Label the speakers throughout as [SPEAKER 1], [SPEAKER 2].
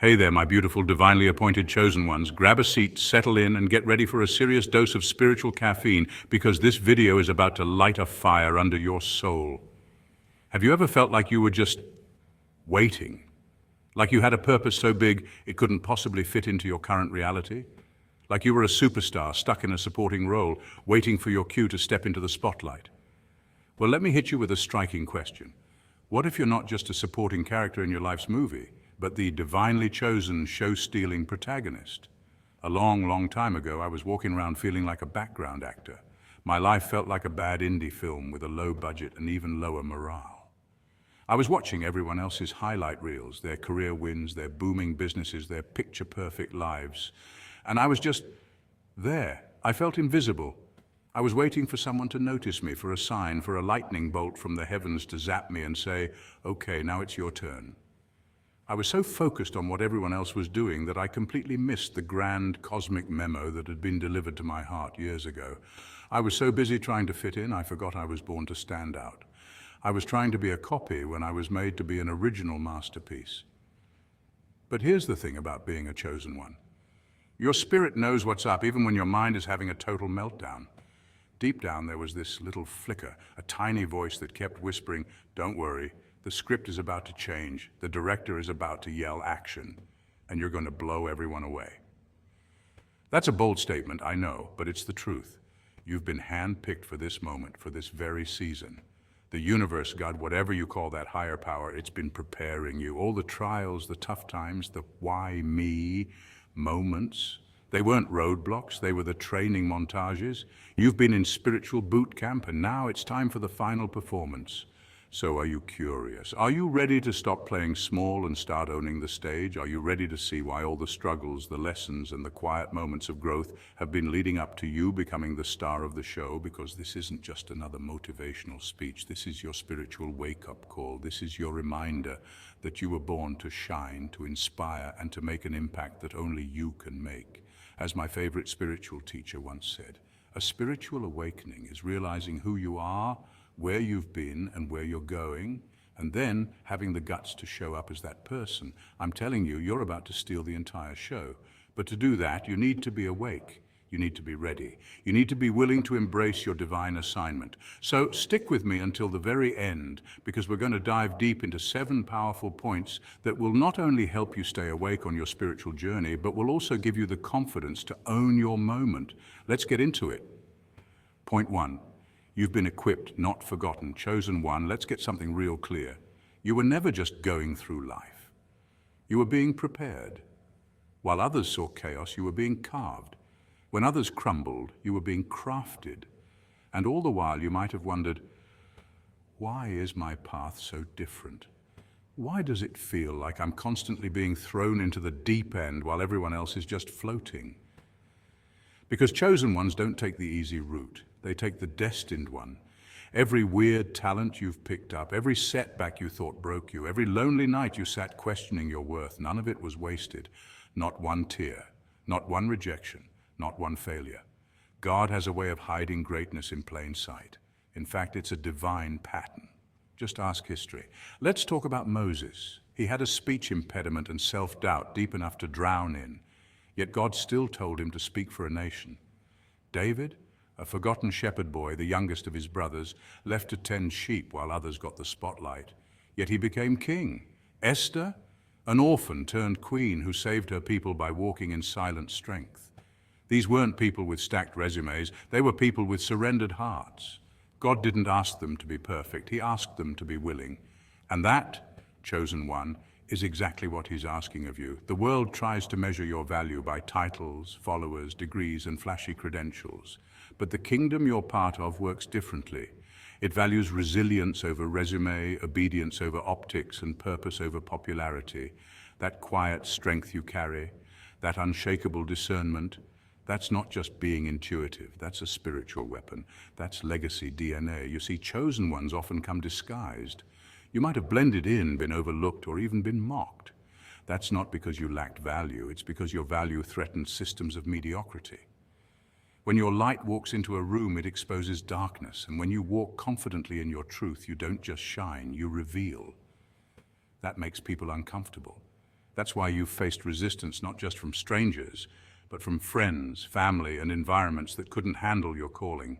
[SPEAKER 1] Hey there, my beautiful, divinely appointed chosen ones. Grab a seat, settle in, and get ready for a serious dose of spiritual caffeine because this video is about to light a fire under your soul. Have you ever felt like you were just waiting? Like you had a purpose so big it couldn't possibly fit into your current reality? Like you were a superstar stuck in a supporting role, waiting for your cue to step into the spotlight? Well, let me hit you with a striking question. What if you're not just a supporting character in your life's movie, but the divinely chosen show-stealing protagonist? A long, long time ago, I was walking around feeling like a background actor. My life felt like a bad indie film with a low budget and even lower morale. I was watching everyone else's highlight reels, their career wins, their booming businesses, their picture-perfect lives. And I was just there. I felt invisible. I was waiting for someone to notice me, for a sign, for a lightning bolt from the heavens to zap me and say, okay, now it's your turn. I was so focused on what everyone else was doing that I completely missed the grand cosmic memo that had been delivered to my heart years ago. I was so busy trying to fit in, I forgot I was born to stand out. I was trying to be a copy when I was made to be an original masterpiece. But here's the thing about being a chosen one. Your spirit knows what's up, even when your mind is having a total meltdown. Deep down, there was this little flicker, a tiny voice that kept whispering, don't worry, the script is about to change, the director is about to yell action, and you're going to blow everyone away. That's a bold statement, I know, but it's the truth. You've been handpicked for this moment, for this very season. The universe, God, whatever you call that higher power, it's been preparing you. All the trials, the tough times, the why me moments, they weren't roadblocks, they were the training montages. You've been in spiritual boot camp, and now it's time for the final performance. So are you curious? Are you ready to stop playing small and start owning the stage? Are you ready to see why all the struggles, the lessons, and the quiet moments of growth have been leading up to you becoming the star of the show? Because this isn't just another motivational speech. This is your spiritual wake-up call. This is your reminder that you were born to shine, to inspire, and to make an impact that only you can make. As my favorite spiritual teacher once said, a spiritual awakening is realizing who you are, where you've been and where you're going, and then having the guts to show up as that person. I'm telling you, you're about to steal the entire show. But to do that, you need to be awake. You need to be ready. You need to be willing to embrace your divine assignment. So stick with me until the very end, because we're going to dive deep into 7 powerful points that will not only help you stay awake on your spiritual journey, but will also give you the confidence to own your moment. Let's get into it. Point 1. You've been equipped, not forgotten, chosen one. Let's get something real clear. You were never just going through life. You were being prepared. While others saw chaos, you were being carved. When others crumbled, you were being crafted. And all the while you might have wondered, why is my path so different? Why does it feel like I'm constantly being thrown into the deep end while everyone else is just floating? Because chosen ones don't take the easy route. They take the destined one. Every weird talent you've picked up, every setback you thought broke you, every lonely night you sat questioning your worth, none of it was wasted. Not one tear, not one rejection, not one failure. God has a way of hiding greatness in plain sight. In fact, it's a divine pattern. Just ask history. Let's talk about Moses. He had a speech impediment and self-doubt deep enough to drown in, yet God still told him to speak for a nation. David, a forgotten shepherd boy, the youngest of his brothers, left to tend sheep while others got the spotlight. Yet he became king. Esther, an orphan turned queen who saved her people by walking in silent strength. These weren't people with stacked resumes, they were people with surrendered hearts. God didn't ask them to be perfect, he asked them to be willing. And that, chosen one, is exactly what he's asking of you. The world tries to measure your value by titles, followers, degrees, and flashy credentials. But the kingdom you're part of works differently. It values resilience over resume, obedience over optics, and purpose over popularity. That quiet strength you carry, that unshakable discernment, that's not just being intuitive, that's a spiritual weapon. That's legacy DNA. You see, chosen ones often come disguised. You might have blended in, been overlooked, or even been mocked. That's not because you lacked value, it's because your value threatens systems of mediocrity. When your light walks into a room, it exposes darkness, and when you walk confidently in your truth, you don't just shine, you reveal. That makes people uncomfortable. That's why you've faced resistance not just from strangers, but from friends, family, and environments that couldn't handle your calling.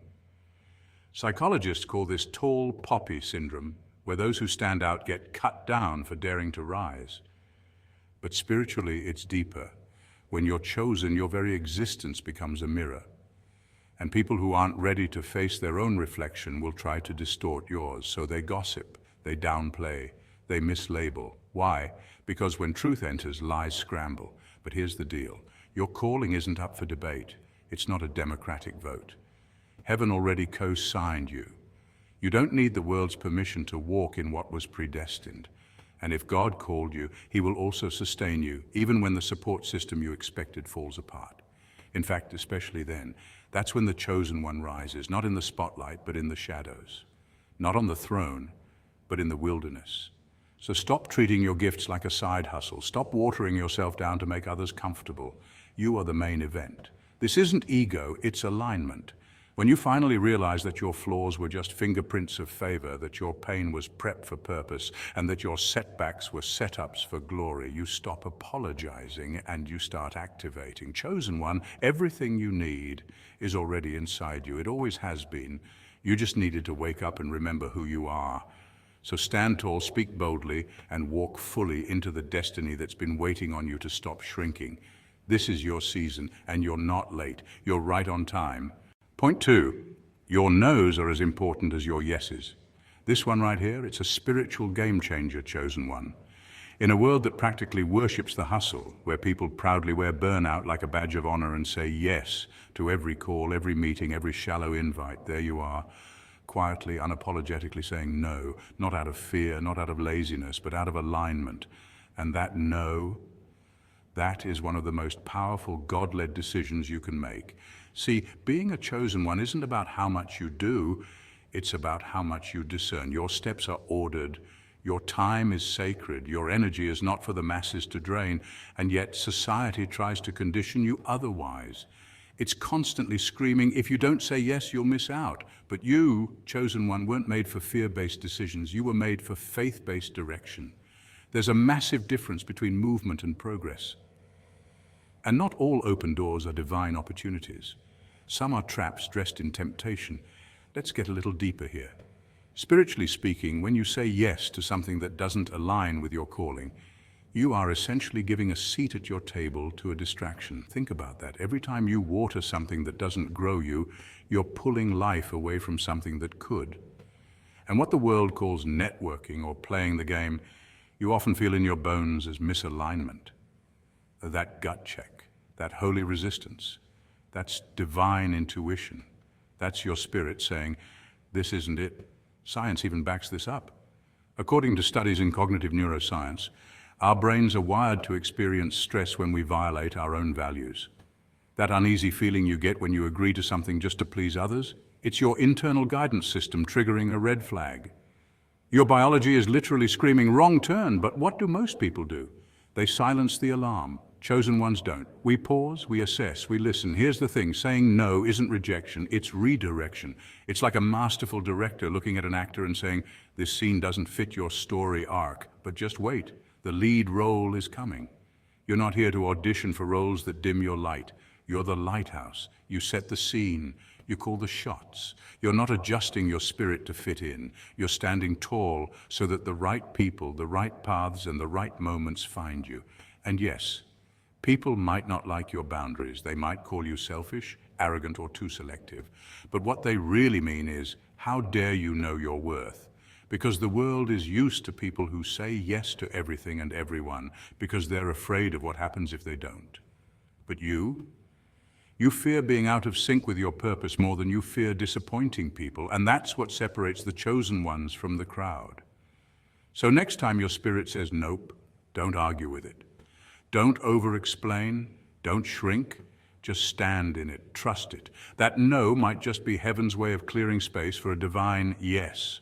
[SPEAKER 1] Psychologists call this tall poppy syndrome, where those who stand out get cut down for daring to rise. But spiritually, it's deeper. When you're chosen, your very existence becomes a mirror. And people who aren't ready to face their own reflection will try to distort yours. So they gossip, they downplay, they mislabel. Why? Because when truth enters, lies scramble. But here's the deal. Your calling isn't up for debate. It's not a democratic vote. Heaven already co-signed you. You don't need the world's permission to walk in what was predestined. And if God called you, He will also sustain you, even when the support system you expected falls apart. In fact, especially then, that's when the chosen one rises, not in the spotlight, but in the shadows. Not on the throne, but in the wilderness. So stop treating your gifts like a side hustle. Stop watering yourself down to make others comfortable. You are the main event. This isn't ego, it's alignment. When you finally realize that your flaws were just fingerprints of favor, that your pain was prep for purpose, and that your setbacks were setups for glory, you stop apologizing and you start activating. Chosen one, everything you need is already inside you. It always has been. You just needed to wake up and remember who you are. So stand tall, speak boldly, and walk fully into the destiny that's been waiting on you to stop shrinking. This is your season, and you're not late. You're right on time. Point 2, your no's are as important as your yeses. This one right here, it's a spiritual game changer, chosen one. In a world that practically worships the hustle, where people proudly wear burnout like a badge of honor and say yes to every call, every meeting, every shallow invite, there you are, quietly, unapologetically saying no, not out of fear, not out of laziness, but out of alignment. And that no, that is one of the most powerful God-led decisions you can make. See, being a chosen one isn't about how much you do, it's about how much you discern. Your steps are ordered, your time is sacred, your energy is not for the masses to drain, and yet society tries to condition you otherwise. It's constantly screaming, if you don't say yes, you'll miss out. But you, chosen one, weren't made for fear-based decisions, you were made for faith-based direction. There's a massive difference between movement and progress. And not all open doors are divine opportunities. Some are traps dressed in temptation. Let's get a little deeper here. Spiritually speaking, when you say yes to something that doesn't align with your calling, you are essentially giving a seat at your table to a distraction. Think about that. Every time you water something that doesn't grow you, you're pulling life away from something that could. And what the world calls networking or playing the game, you often feel in your bones as misalignment. That gut check, that holy resistance, that's divine intuition. That's your spirit saying, this isn't it. Science even backs this up. According to studies in cognitive neuroscience, our brains are wired to experience stress when we violate our own values. That uneasy feeling you get when you agree to something just to please others, it's your internal guidance system triggering a red flag. Your biology is literally screaming, wrong turn, but what do most people do? They silence the alarm. Chosen ones don't. We pause, we assess, we listen. Here's the thing, saying no isn't rejection, it's redirection. It's like a masterful director looking at an actor and saying, this scene doesn't fit your story arc, but just wait, the lead role is coming. You're not here to audition for roles that dim your light. You're the lighthouse. You set the scene. You call the shots. You're not adjusting your spirit to fit in. You're standing tall so that the right people, the right paths, and the right moments find you. And yes, people might not like your boundaries. They might call you selfish, arrogant, or too selective. But what they really mean is, how dare you know your worth? Because the world is used to people who say yes to everything and everyone because they're afraid of what happens if they don't. But you fear being out of sync with your purpose more than you fear disappointing people, and that's what separates the chosen ones from the crowd. So next time your spirit says nope, don't argue with it. Don't over-explain, don't shrink, just stand in it, trust it. That no might just be heaven's way of clearing space for a divine yes.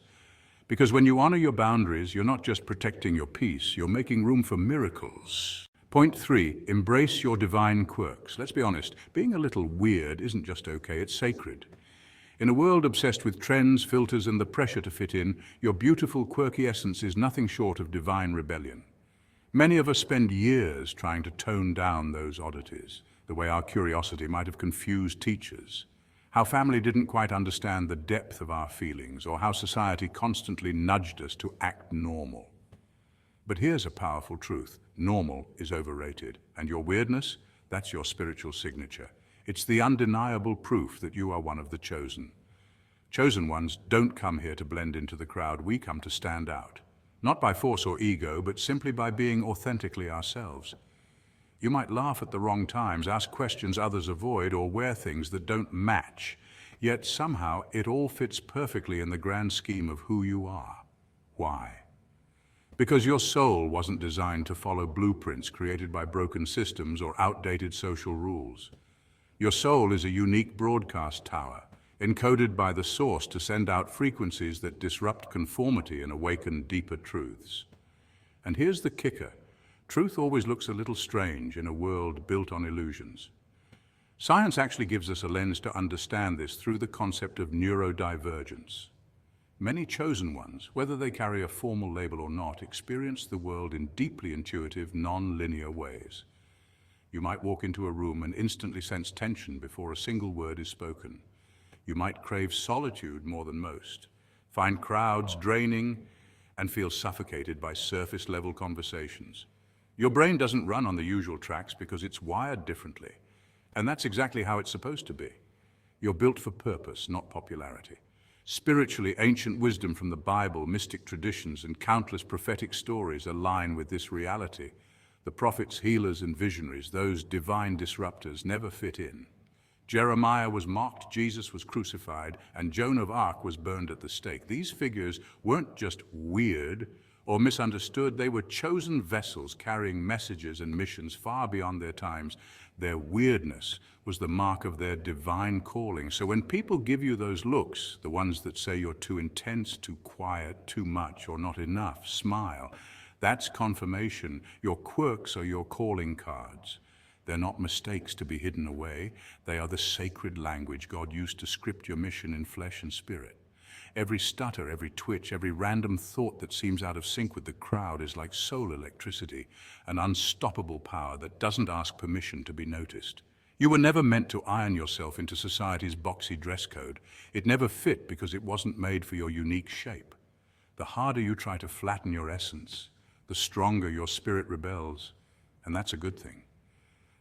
[SPEAKER 1] Because when you honor your boundaries, you're not just protecting your peace, you're making room for miracles. Point 3, embrace your divine quirks. Let's be honest, being a little weird isn't just okay, it's sacred. In a world obsessed with trends, filters, and the pressure to fit in, your beautiful, quirky essence is nothing short of divine rebellion. Many of us spend years trying to tone down those oddities, the way our curiosity might have confused teachers, how family didn't quite understand the depth of our feelings, or how society constantly nudged us to act normal. But here's a powerful truth. Normal is overrated, and your weirdness, that's your spiritual signature. It's the undeniable proof that you are one of the chosen. Chosen ones don't come here to blend into the crowd. We come to stand out. Not by force or ego, but simply by being authentically ourselves. You might laugh at the wrong times, ask questions others avoid, or wear things that don't match. Yet somehow it all fits perfectly in the grand scheme of who you are. Why? Because your soul wasn't designed to follow blueprints created by broken systems or outdated social rules. Your soul is a unique broadcast tower, encoded by the source to send out frequencies that disrupt conformity and awaken deeper truths. And here's the kicker. Truth always looks a little strange in a world built on illusions. Science actually gives us a lens to understand this through the concept of neurodivergence. Many chosen ones, whether they carry a formal label or not, experience the world in deeply intuitive, non-linear ways. You might walk into a room and instantly sense tension before a single word is spoken. You might crave solitude more than most, find crowds draining, and feel suffocated by surface-level conversations. Your brain doesn't run on the usual tracks because it's wired differently. And that's exactly how it's supposed to be. You're built for purpose, not popularity. Spiritually, ancient wisdom from the Bible, mystic traditions, and countless prophetic stories align with this reality. The prophets, healers, and visionaries, those divine disruptors, never fit in. Jeremiah was mocked, Jesus was crucified, and Joan of Arc was burned at the stake. These figures weren't just weird or misunderstood, they were chosen vessels carrying messages and missions far beyond their times. Their weirdness was the mark of their divine calling. So when people give you those looks, the ones that say you're too intense, too quiet, too much, or not enough, smile. That's confirmation. Your quirks are your calling cards. They're not mistakes to be hidden away. They are the sacred language God used to script your mission in flesh and spirit. Every stutter, every twitch, every random thought that seems out of sync with the crowd is like soul electricity, an unstoppable power that doesn't ask permission to be noticed. You were never meant to iron yourself into society's boxy dress code. It never fit because it wasn't made for your unique shape. The harder you try to flatten your essence, the stronger your spirit rebels, and that's a good thing.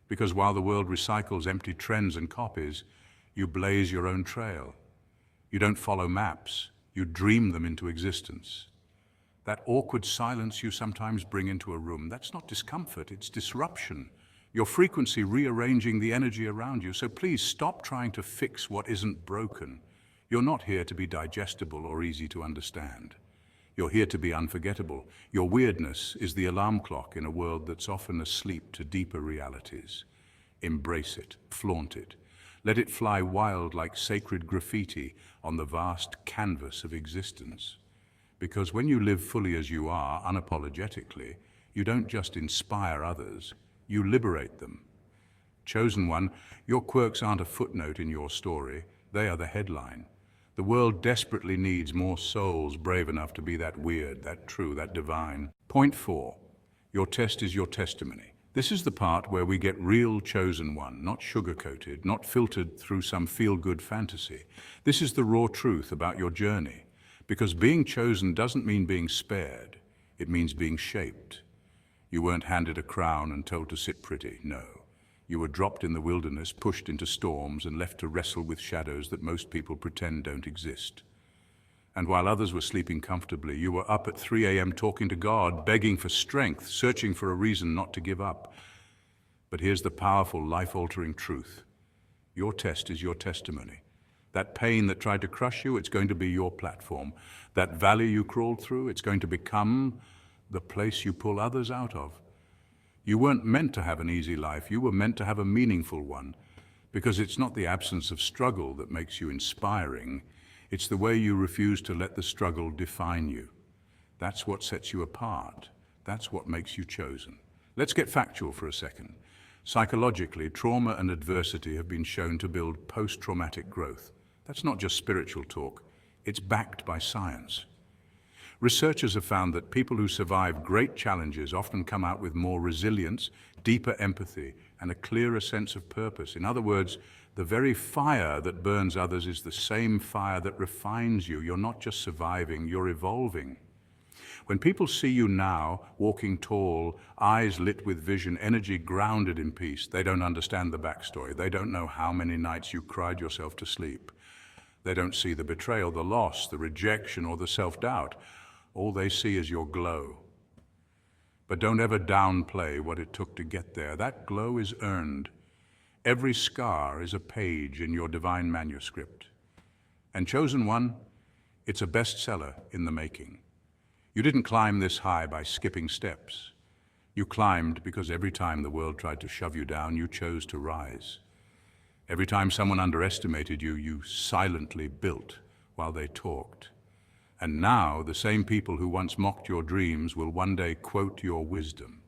[SPEAKER 1] Because while the world recycles empty trends and copies, you blaze your own trail. You don't follow maps, you dream them into existence. That awkward silence you sometimes bring into a room, that's not discomfort, it's disruption. Your frequency rearranging the energy around you. So please stop trying to fix what isn't broken. You're not here to be digestible or easy to understand. You're here to be unforgettable. Your weirdness is the alarm clock in a world that's often asleep to deeper realities. Embrace it, flaunt it. Let it fly wild like sacred graffiti on the vast canvas of existence. Because when you live fully as you are, unapologetically, you don't just inspire others, you liberate them. Chosen one, your quirks aren't a footnote in your story, they are the headline. The world desperately needs more souls brave enough to be that weird, that true, that divine. Point 4. Your test is your testimony. This is the part where we get real chosen one, not sugar-coated, not filtered through some feel-good fantasy. This is the raw truth about your journey. Because being chosen doesn't mean being spared. It means being shaped. You weren't handed a crown and told to sit pretty, no. You were dropped in the wilderness, pushed into storms, and left to wrestle with shadows that most people pretend don't exist. And while others were sleeping comfortably, you were up at 3 a.m. talking to God, begging for strength, searching for a reason not to give up. But here's the powerful, life-altering truth. Your test is your testimony. That pain that tried to crush you, it's going to be your platform. That valley you crawled through, it's going to become the place you pull others out of. You weren't meant to have an easy life, you were meant to have a meaningful one. Because it's not the absence of struggle that makes you inspiring, it's the way you refuse to let the struggle define you. That's what sets you apart. That's what makes you chosen. Let's get factual for a second. Psychologically, trauma and adversity have been shown to build post-traumatic growth. That's not just spiritual talk. It's backed by science. Researchers have found that people who survive great challenges often come out with more resilience, deeper empathy, and a clearer sense of purpose. In other words, the very fire that burns others is the same fire that refines you. You're not just surviving, you're evolving. When people see you now, walking tall, eyes lit with vision, energy grounded in peace, they don't understand the backstory. They don't know how many nights you cried yourself to sleep. They don't see the betrayal, the loss, the rejection, or the self-doubt. All they see is your glow. But don't ever downplay what it took to get there. That glow is earned. Every scar is a page in your divine manuscript. And Chosen One, it's a bestseller in the making. You didn't climb this high by skipping steps. You climbed because every time the world tried to shove you down, you chose to rise. Every time someone underestimated you, you silently built while they talked. And now, the same people who once mocked your dreams will one day quote your wisdom.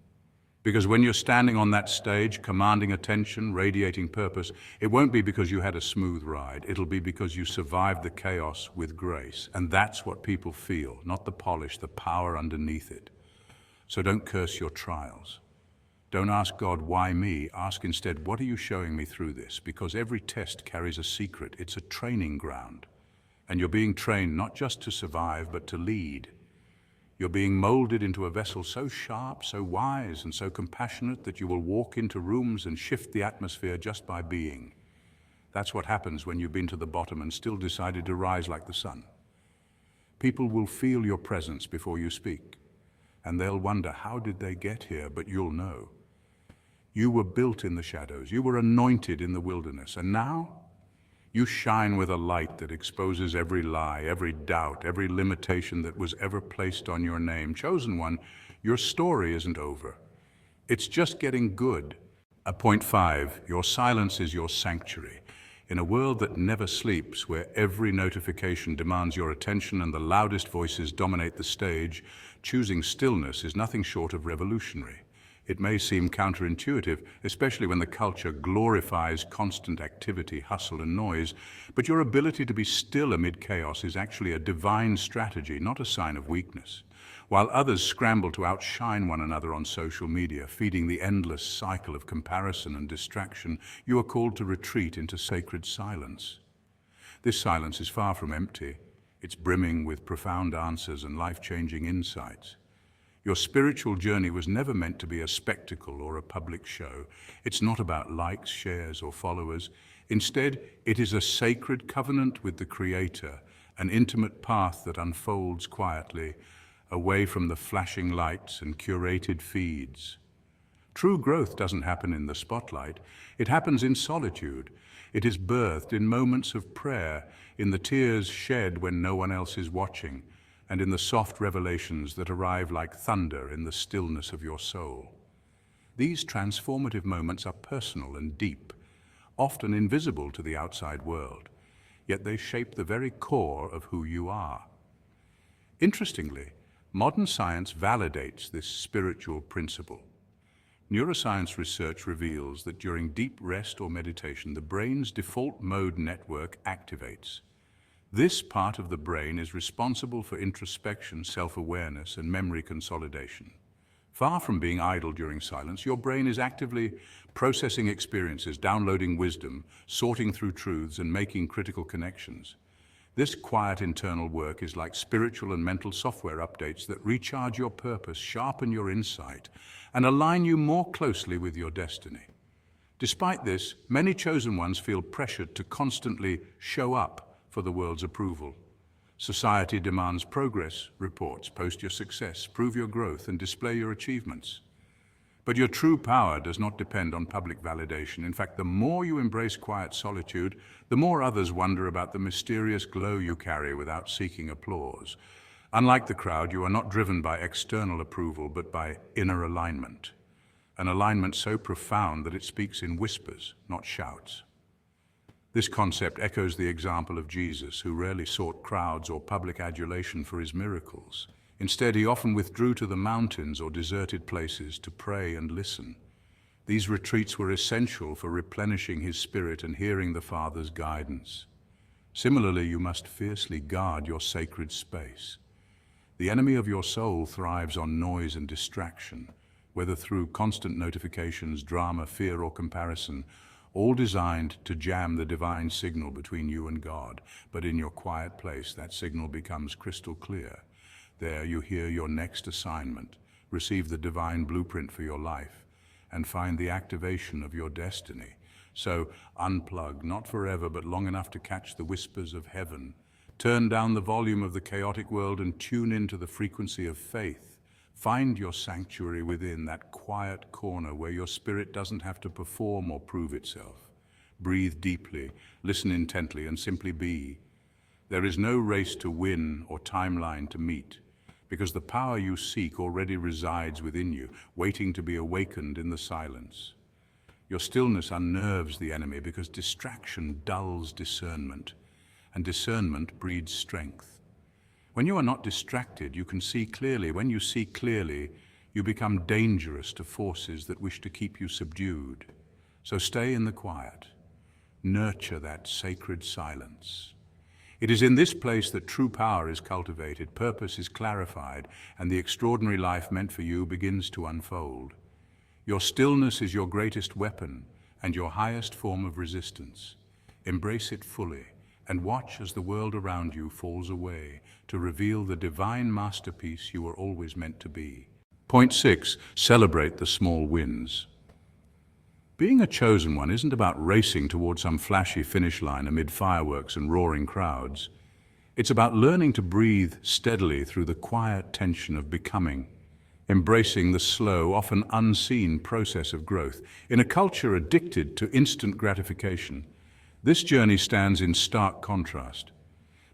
[SPEAKER 1] Because when you're standing on that stage, commanding attention, radiating purpose, it won't be because you had a smooth ride. It'll be because you survived the chaos with grace. And that's what people feel, not the polish, the power underneath it. So don't curse your trials. Don't ask God, why me? Ask instead, what are you showing me through this? Because every test carries a secret. It's a training ground. And you're being trained not just to survive, but to lead. You're being molded into a vessel so sharp, so wise, and so compassionate that you will walk into rooms and shift the atmosphere just by being. That's what happens when you've been to the bottom and still decided to rise like the sun. People will feel your presence before you speak, and they'll wonder, how did they get here? But you'll know. You were built in the shadows. You were anointed in the wilderness. And now, you shine with a light that exposes every lie, every doubt, every limitation that was ever placed on your name. Chosen One, your story isn't over. It's just getting good. Point 5, your silence is your sanctuary. In a world that never sleeps, where every notification demands your attention and the loudest voices dominate the stage, choosing stillness is nothing short of revolutionary. It may seem counterintuitive, especially when the culture glorifies constant activity, hustle, and noise, but your ability to be still amid chaos is actually a divine strategy, not a sign of weakness. While others scramble to outshine one another on social media, feeding the endless cycle of comparison and distraction, you are called to retreat into sacred silence. This silence is far from empty. It's brimming with profound answers and life-changing insights. Your spiritual journey was never meant to be a spectacle or a public show. It's not about likes, shares, or followers. Instead, it is a sacred covenant with the Creator, an intimate path that unfolds quietly, away from the flashing lights and curated feeds. True growth doesn't happen in the spotlight. It happens in solitude. It is birthed in moments of prayer, in the tears shed when no one else is watching, and in the soft revelations that arrive like thunder in the stillness of your soul. These transformative moments are personal and deep, often invisible to the outside world, yet they shape the very core of who you are. Interestingly, modern science validates this spiritual principle. Neuroscience research reveals that during deep rest or meditation, the brain's default mode network activates. This part of the brain is responsible for introspection, self-awareness, and memory consolidation. Far from being idle during silence, your brain is actively processing experiences, downloading wisdom, sorting through truths, and making critical connections. This quiet internal work is like spiritual and mental software updates that recharge your purpose, sharpen your insight, and align you more closely with your destiny. Despite this, many chosen ones feel pressured to constantly show up for the world's approval. Society demands progress reports, post your success, prove your growth, and display your achievements. But your true power does not depend on public validation. In fact, the more you embrace quiet solitude, the more others wonder about the mysterious glow you carry without seeking applause. Unlike the crowd, you are not driven by external approval, but by inner alignment. An alignment so profound that it speaks in whispers, not shouts. This concept echoes the example of Jesus, who rarely sought crowds or public adulation for his miracles. Instead, he often withdrew to the mountains or deserted places to pray and listen. These retreats were essential for replenishing his spirit and hearing the Father's guidance. Similarly, you must fiercely guard your sacred space. The enemy of your soul thrives on noise and distraction, whether through constant notifications, drama, fear, or comparison, all designed to jam the divine signal between you and God. But in your quiet place, that signal becomes crystal clear. There you hear your next assignment, receive the divine blueprint for your life, and find the activation of your destiny. So unplug, not forever, but long enough to catch the whispers of heaven. Turn down the volume of the chaotic world and tune into the frequency of faith. Find your sanctuary within, that quiet corner where your spirit doesn't have to perform or prove itself. Breathe deeply, listen intently, and simply be. There is no race to win or timeline to meet, because the power you seek already resides within you, waiting to be awakened in the silence. Your stillness unnerves the enemy because distraction dulls discernment, and discernment breeds strength. When you are not distracted, you can see clearly. When you see clearly, you become dangerous to forces that wish to keep you subdued. So stay in the quiet. Nurture that sacred silence. It is in this place that true power is cultivated, purpose is clarified, and the extraordinary life meant for you begins to unfold. Your stillness is your greatest weapon and your highest form of resistance. Embrace it fully and watch as the world around you falls away to reveal the divine masterpiece you were always meant to be. Point 6. Celebrate the small wins. Being a chosen one isn't about racing toward some flashy finish line amid fireworks and roaring crowds. It's about learning to breathe steadily through the quiet tension of becoming, embracing the slow, often unseen process of growth. In a culture addicted to instant gratification, this journey stands in stark contrast.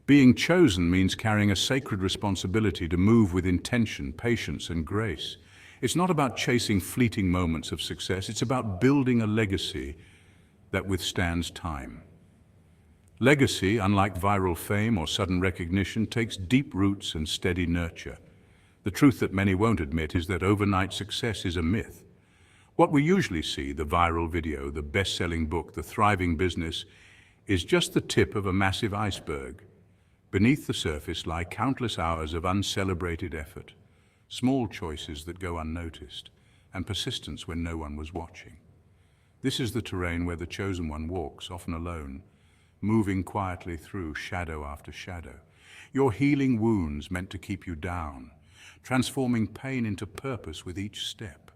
[SPEAKER 1] Being chosen means carrying a sacred responsibility to move with intention, patience, and grace. It's not about chasing fleeting moments of success. It's about building a legacy that withstands time. Legacy, unlike viral fame or sudden recognition, takes deep roots and steady nurture. The truth that many won't admit is that overnight success is a myth. What we usually see, the viral video, the best-selling book, the thriving business, is just the tip of a massive iceberg. Beneath the surface lie countless hours of uncelebrated effort, small choices that go unnoticed, and persistence when no one was watching. This is the terrain where the chosen one walks, often alone, moving quietly through shadow after shadow. Your healing wounds meant to keep you down, transforming pain into purpose with each step.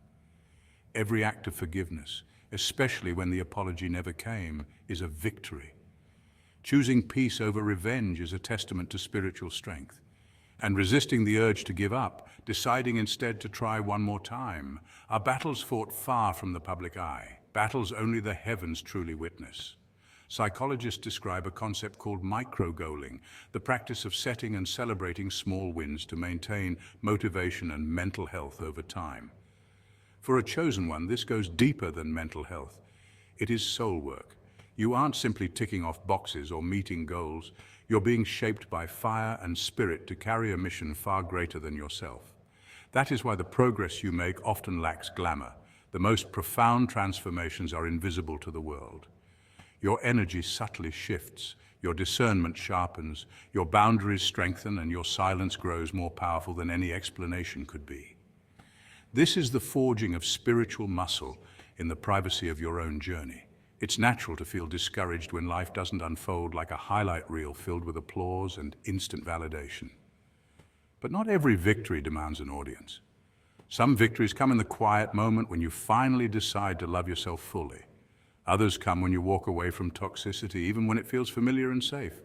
[SPEAKER 1] Every act of forgiveness, especially when the apology never came, is a victory. Choosing peace over revenge is a testament to spiritual strength. And resisting the urge to give up, deciding instead to try one more time, are battles fought far from the public eye, battles only the heavens truly witness. Psychologists describe a concept called micro-goaling, the practice of setting and celebrating small wins to maintain motivation and mental health over time. For a chosen one, this goes deeper than mental health. It is soul work. You aren't simply ticking off boxes or meeting goals. You're being shaped by fire and spirit to carry a mission far greater than yourself. That is why the progress you make often lacks glamour. The most profound transformations are invisible to the world. Your energy subtly shifts, your discernment sharpens, your boundaries strengthen, and your silence grows more powerful than any explanation could be. This is the forging of spiritual muscle in the privacy of your own journey. It's natural to feel discouraged when life doesn't unfold like a highlight reel filled with applause and instant validation. But not every victory demands an audience. Some victories come in the quiet moment when you finally decide to love yourself fully. Others come when you walk away from toxicity, even when it feels familiar and safe.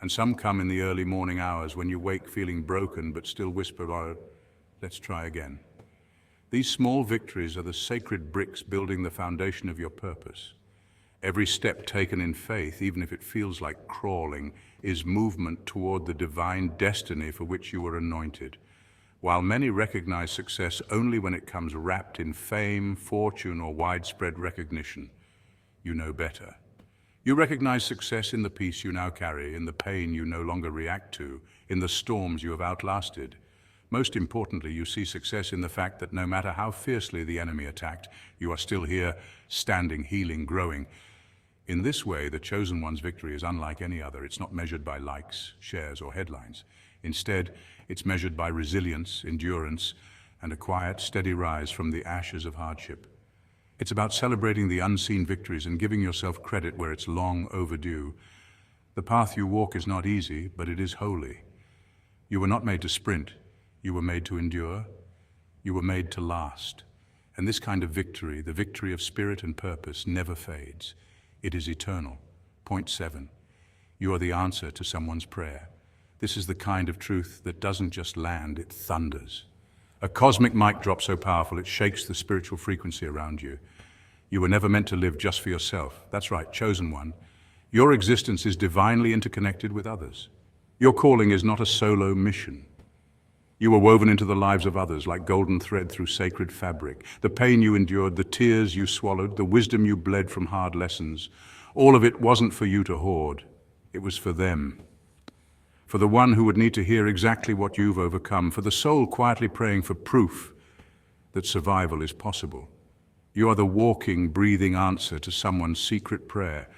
[SPEAKER 1] And some come in the early morning hours when you wake feeling broken but still whisper, "Oh, let's try again." These small victories are the sacred bricks building the foundation of your purpose. Every step taken in faith, even if it feels like crawling, is movement toward the divine destiny for which you were anointed. While many recognize success only when it comes wrapped in fame, fortune, or widespread recognition, you know better. You recognize success in the peace you now carry, in the pain you no longer react to, in the storms you have outlasted. Most importantly, you see success in the fact that no matter how fiercely the enemy attacked, you are still here, standing, healing, growing. In this way, the chosen one's victory is unlike any other. It's not measured by likes, shares, or headlines. Instead, it's measured by resilience, endurance, and a quiet, steady rise from the ashes of hardship. It's about celebrating the unseen victories and giving yourself credit where it's long overdue. The path you walk is not easy, but it is holy. You were not made to sprint. You were made to endure. You were made to last. And this kind of victory, the victory of spirit and purpose, never fades. It is eternal. Point 7. You are the answer to someone's prayer. This is the kind of truth that doesn't just land, it thunders. A cosmic mic drop so powerful it shakes the spiritual frequency around you. You were never meant to live just for yourself. That's right, chosen one. Your existence is divinely interconnected with others. Your calling is not a solo mission. You were woven into the lives of others like golden thread through sacred fabric. The pain you endured, the tears you swallowed, the wisdom you bled from hard lessons, all of it wasn't for you to hoard. It was for them. For the one who would need to hear exactly what you've overcome, for the soul quietly praying for proof that survival is possible. You are the walking, breathing answer to someone's secret prayer.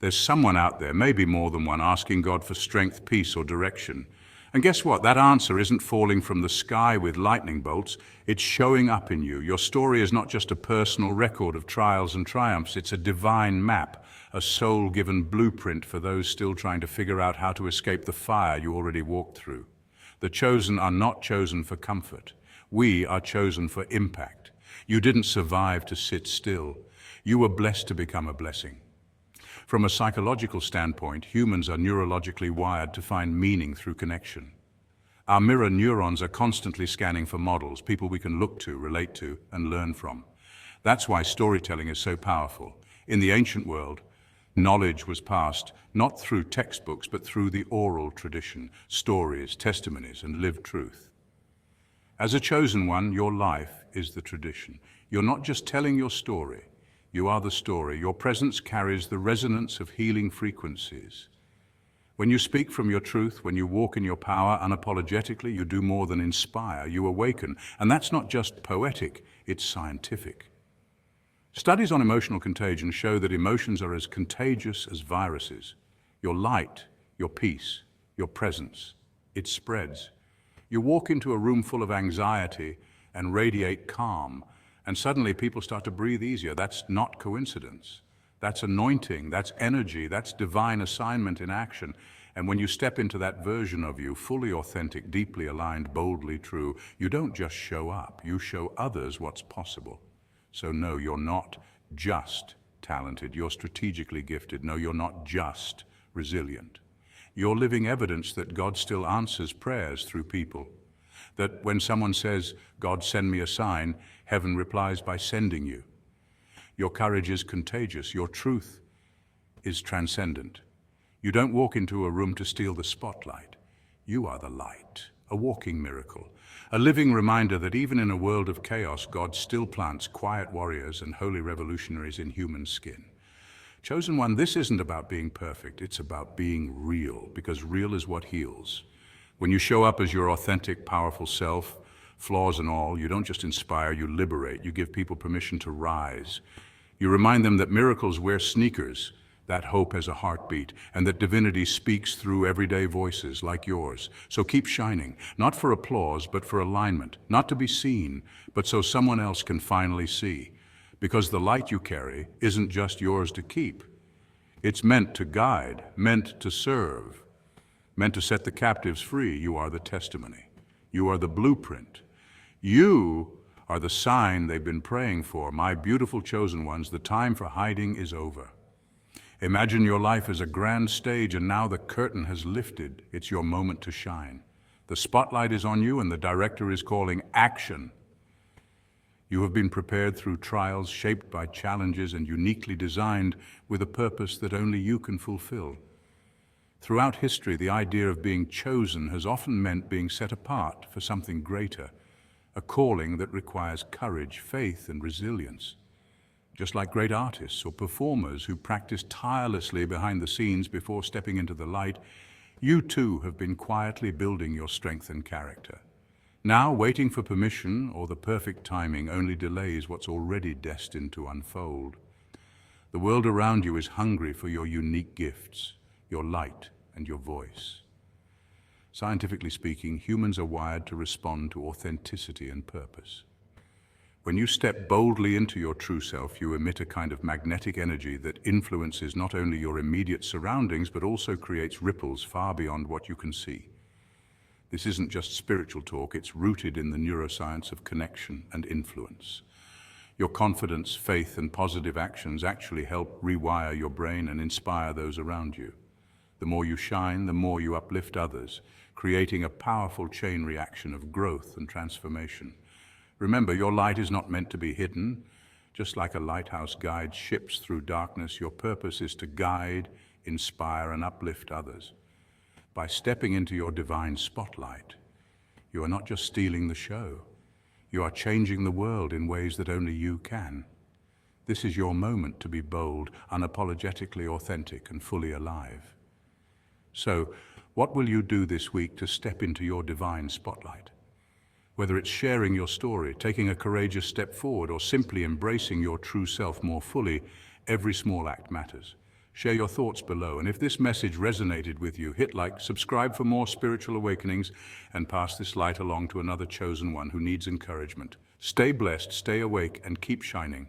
[SPEAKER 1] There's someone out there, maybe more than one, asking God for strength, peace, or direction. And guess what? That answer isn't falling from the sky with lightning bolts. It's showing up in you. Your story is not just a personal record of trials and triumphs. It's a divine map, a soul-given blueprint for those still trying to figure out how to escape the fire you already walked through. The chosen are not chosen for comfort. We are chosen for impact. You didn't survive to sit still. You were blessed to become a blessing. From a psychological standpoint, humans are neurologically wired to find meaning through connection. Our mirror neurons are constantly scanning for models, people we can look to, relate to, and learn from. That's why storytelling is so powerful. In the ancient world, knowledge was passed not through textbooks, but through the oral tradition, stories, testimonies, and lived truth. As a chosen one, your life is the tradition. You're not just telling your story. You are the story. Your presence carries the resonance of healing frequencies. When you speak from your truth, when you walk in your power unapologetically, you do more than inspire, you awaken. And that's not just poetic, it's scientific. Studies on emotional contagion show that emotions are as contagious as viruses. Your light, your peace, your presence, it spreads. You walk into a room full of anxiety and radiate calm, and suddenly people start to breathe easier. That's not coincidence. That's anointing, that's energy, that's divine assignment in action. And when you step into that version of you, fully authentic, deeply aligned, boldly true, you don't just show up, you show others what's possible. So no, you're not just talented, you're strategically gifted. No, you're not just resilient. You're living evidence that God still answers prayers through people. That when someone says, God, send me a sign, heaven replies by sending you. Your courage is contagious. Your truth is transcendent. You don't walk into a room to steal the spotlight. You are the light, a walking miracle, a living reminder that even in a world of chaos, God still plants quiet warriors and holy revolutionaries in human skin. Chosen one, this isn't about being perfect. It's about being real, because real is what heals. When you show up as your authentic, powerful self, flaws and all, you don't just inspire, you liberate. You give people permission to rise. You remind them that miracles wear sneakers, that hope has a heartbeat, and that divinity speaks through everyday voices like yours. So keep shining, not for applause, but for alignment, not to be seen, but so someone else can finally see. Because the light you carry isn't just yours to keep. It's meant to guide, meant to serve, meant to set the captives free. You are the testimony. You are the blueprint. You are the sign they've been praying for. My beautiful chosen ones, the time for hiding is over. Imagine your life as a grand stage, and now the curtain has lifted. It's your moment to shine. The spotlight is on you, and the director is calling action. You have been prepared through trials, shaped by challenges, and uniquely designed with a purpose that only you can fulfill. Throughout history, the idea of being chosen has often meant being set apart for something greater, a calling that requires courage, faith, and resilience. Just like great artists or performers who practice tirelessly behind the scenes before stepping into the light, you too have been quietly building your strength and character. Now, waiting for permission or the perfect timing only delays what's already destined to unfold. The world around you is hungry for your unique gifts, your light and your voice. Scientifically speaking, humans are wired to respond to authenticity and purpose. When you step boldly into your true self, you emit a kind of magnetic energy that influences not only your immediate surroundings, but also creates ripples far beyond what you can see. This isn't just spiritual talk, it's rooted in the neuroscience of connection and influence. Your confidence, faith, and positive actions actually help rewire your brain and inspire those around you. The more you shine, the more you uplift others, creating a powerful chain reaction of growth and transformation. Remember, your light is not meant to be hidden. Just like a lighthouse guides ships through darkness, your purpose is to guide, inspire, and uplift others. By stepping into your divine spotlight, you are not just stealing the show. You are changing the world in ways that only you can. This is your moment to be bold, unapologetically authentic, and fully alive. So, what will you do this week to step into your divine spotlight? Whether it's sharing your story, taking a courageous step forward, or simply embracing your true self more fully, every small act matters. Share your thoughts below, and if this message resonated with you, hit like, subscribe for more spiritual awakenings, and pass this light along to another chosen one who needs encouragement. Stay blessed, stay awake, and keep shining.